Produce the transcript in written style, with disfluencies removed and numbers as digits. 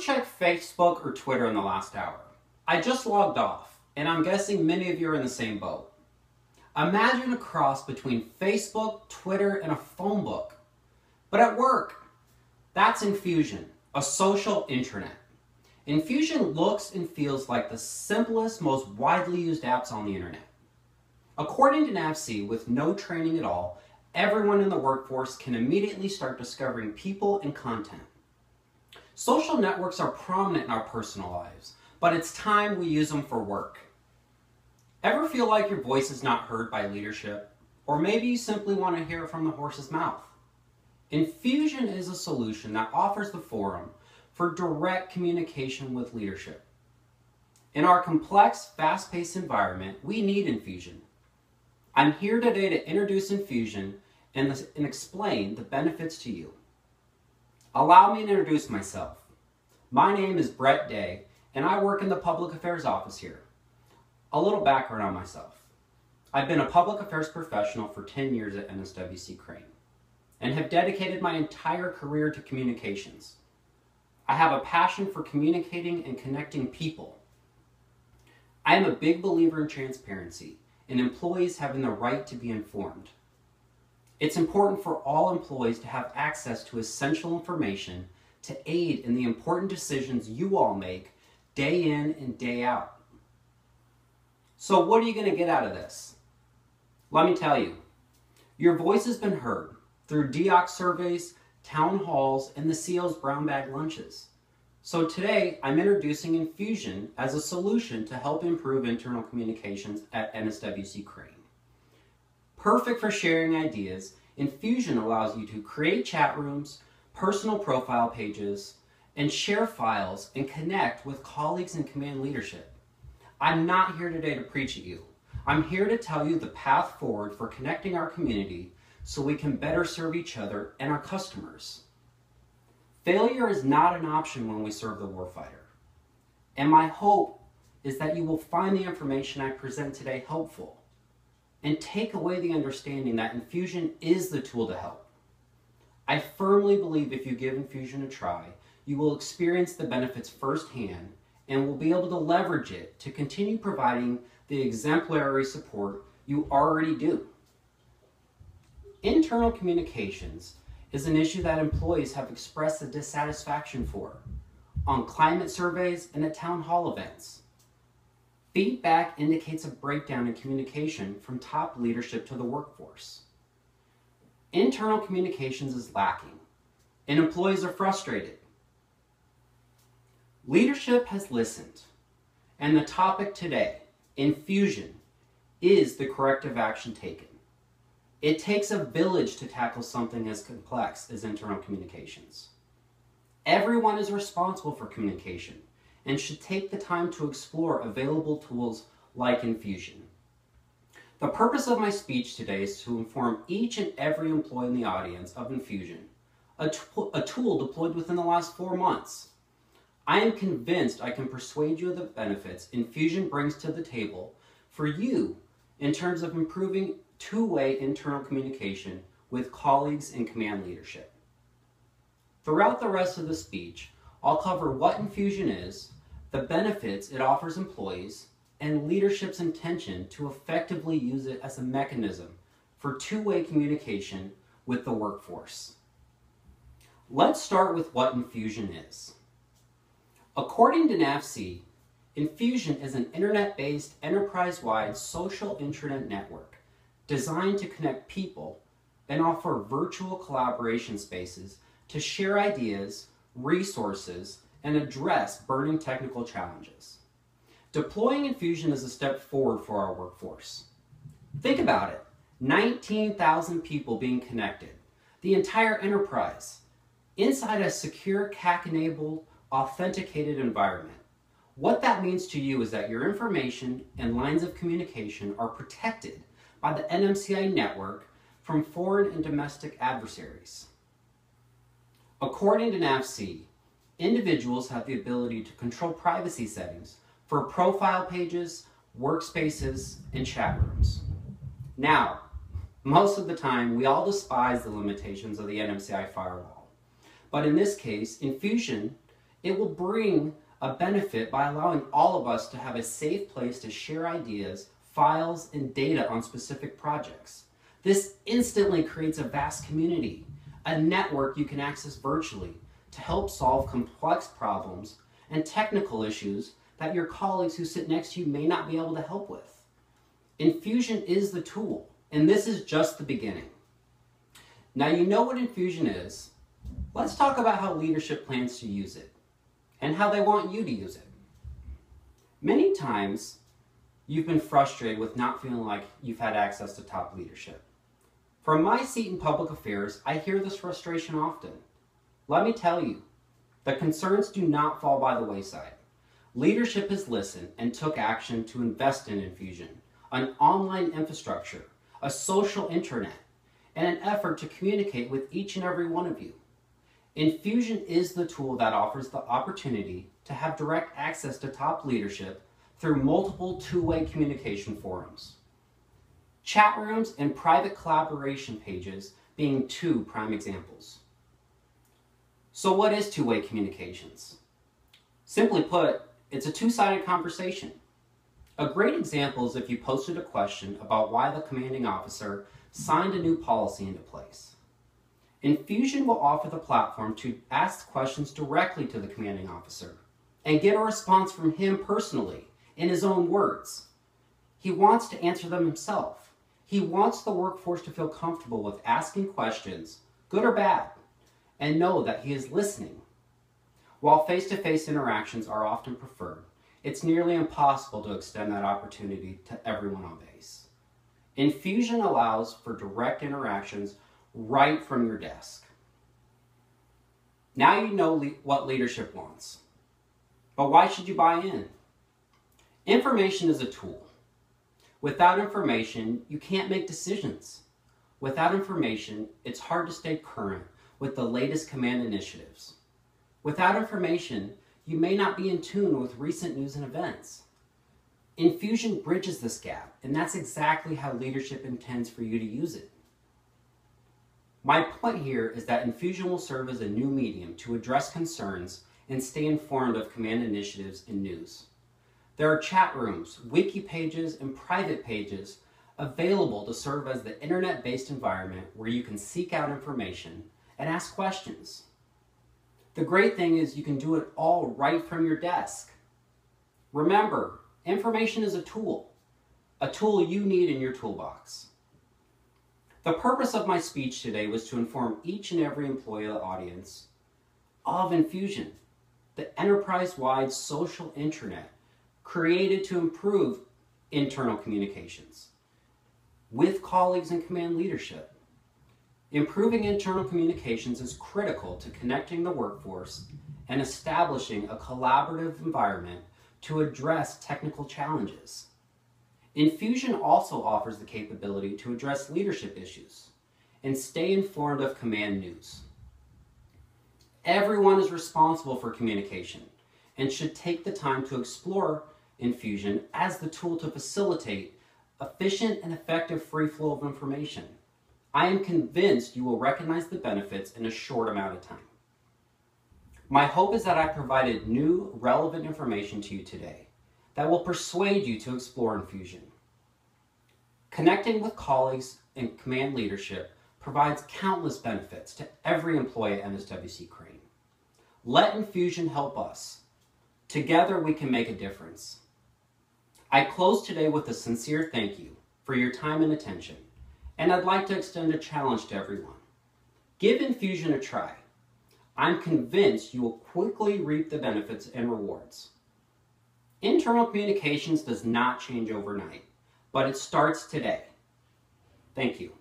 checked Facebook or Twitter in the last hour. I just logged off, and I'm guessing many of you are in the same boat. Imagine a cross between Facebook, Twitter, and a phone book. But at work, that's Infusion, a social intranet. Infusion looks and feels like the simplest, most widely used apps on the internet. According to NAVC, with no training at all, everyone in the workforce can immediately start discovering people and content. Social networks are prominent in our personal lives, but it's time we use them for work. Ever feel like your voice is not heard by leadership? Or maybe you simply want to hear it from the horse's mouth? Infusion is a solution that offers the forum for direct communication with leadership. In our complex, fast-paced environment, we need Infusion. I'm here today to introduce Infusion and explain the benefits to you. Allow me to introduce myself. My name is Brett Day, and I work in the Public Affairs office here. A little background on myself. I've been a public affairs professional for 10 years at NSWC Crane and have dedicated my entire career to communications. I have a passion for communicating and connecting people. I am a big believer in transparency and employees having the right to be informed. It's important for all employees to have access to essential information to aid in the important decisions you all make day in and day out. So what are you going to get out of this? Let me tell you, your voice has been heard through DOC surveys, town halls, and the CEO's brown bag lunches. So today, I'm introducing Infusion as a solution to help improve internal communications at NSWC Crane. Perfect for sharing ideas, Infusion allows you to create chat rooms, personal profile pages, and share files and connect with colleagues and command leadership. I'm not here today to preach at you. I'm here to tell you the path forward for connecting our community so we can better serve each other and our customers. Failure is not an option when we serve the warfighter. And my hope is that you will find the information I present today helpful and take away the understanding that Infusion is the tool to help. I firmly believe if you give Infusion a try, you will experience the benefits firsthand and will be able to leverage it to continue providing the exemplary support you already do. Internal communications is an issue that employees have expressed a dissatisfaction for on climate surveys and at town hall events. Feedback indicates a breakdown in communication from top leadership to the workforce. Internal communications is lacking, and employees are frustrated. Leadership has listened, and the topic today, Infusion, is the corrective action taken. It takes a village to tackle something as complex as internal communications. Everyone is responsible for communication and should take the time to explore available tools like Infusion. The purpose of my speech today is to inform each and every employee in the audience of Infusion, a tool deployed within the last 4 months. I am convinced I can persuade you of the benefits Infusion brings to the table for you in terms of improving two-way internal communication with colleagues and command leadership. Throughout the rest of the speech, I'll cover what Infusion is, the benefits it offers employees, and leadership's intention to effectively use it as a mechanism for two-way communication with the workforce. Let's start with what Infusion is. According to NAVC, Infusion is an internet-based, enterprise-wide social intranet network designed to connect people and offer virtual collaboration spaces to share ideas, resources, and address burning technical challenges. Deploying Infusion is a step forward for our workforce. Think about it, 19,000 people being connected, the entire enterprise, inside a secure CAC-enabled, authenticated environment. What that means to you is that your information and lines of communication are protected by the NMCI network from foreign and domestic adversaries. According to NAVC, individuals have the ability to control privacy settings for profile pages, workspaces, and chat rooms. Now, most of the time, we all despise the limitations of the NMCI firewall. But in this case, Infusion It will bring a benefit by allowing all of us to have a safe place to share ideas, files, and data on specific projects. This instantly creates a vast community, a network you can access virtually to help solve complex problems and technical issues that your colleagues who sit next to you may not be able to help with. Infusion is the tool, and this is just the beginning. Now you know what Infusion is. Let's talk about how leadership plans to use it and how they want you to use it. Many times, you've been frustrated with not feeling like you've had access to top leadership. From my seat in public affairs, I hear this frustration often. Let me tell you, the concerns do not fall by the wayside. Leadership has listened and took action to invest in Infusion, an online infrastructure, a social intranet, and an effort to communicate with each and every one of you. Infusion is the tool that offers the opportunity to have direct access to top leadership through multiple two-way communication forums. Chat rooms and private collaboration pages being two prime examples. So what is two-way communications? Simply put, it's a two-sided conversation. A great example is if you posted a question about why the commanding officer signed a new policy into place. Infusion will offer the platform to ask questions directly to the commanding officer and get a response from him personally in his own words. He wants to answer them himself. He wants the workforce to feel comfortable with asking questions, good or bad, and know that he is listening. While face-to-face interactions are often preferred, it's nearly impossible to extend that opportunity to everyone on base. Infusion allows for direct interactions right from your desk. Now you know what leadership wants. But why should you buy in? Information is a tool. Without information, you can't make decisions. Without information, it's hard to stay current with the latest command initiatives. Without information, you may not be in tune with recent news and events. Infusion bridges this gap, and that's exactly how leadership intends for you to use it. My point here is that Infusion will serve as a new medium to address concerns and stay informed of command initiatives and news. There are chat rooms, wiki pages, and private pages available to serve as the internet-based environment where you can seek out information and ask questions. The great thing is you can do it all right from your desk. Remember, information is a tool you need in your toolbox. The purpose of my speech today was to inform each and every employee of the audience of Infusion, the enterprise-wide social intranet created to improve internal communications with colleagues and command leadership. Improving internal communications is critical to connecting the workforce and establishing a collaborative environment to address technical challenges. Infusion also offers the capability to address leadership issues and stay informed of command news. Everyone is responsible for communication and should take the time to explore Infusion as the tool to facilitate efficient and effective free flow of information. I am convinced you will recognize the benefits in a short amount of time. My hope is that I provided new, relevant information to you today that will persuade you to explore Infusion. Connecting with colleagues and command leadership provides countless benefits to every employee at MSWC Crane. Let Infusion help us. Together we can make a difference. I close today with a sincere thank you for your time and attention, and I'd like to extend a challenge to everyone. Give Infusion a try. I'm convinced you will quickly reap the benefits and rewards. Internal communications does not change overnight, but it starts today. Thank you.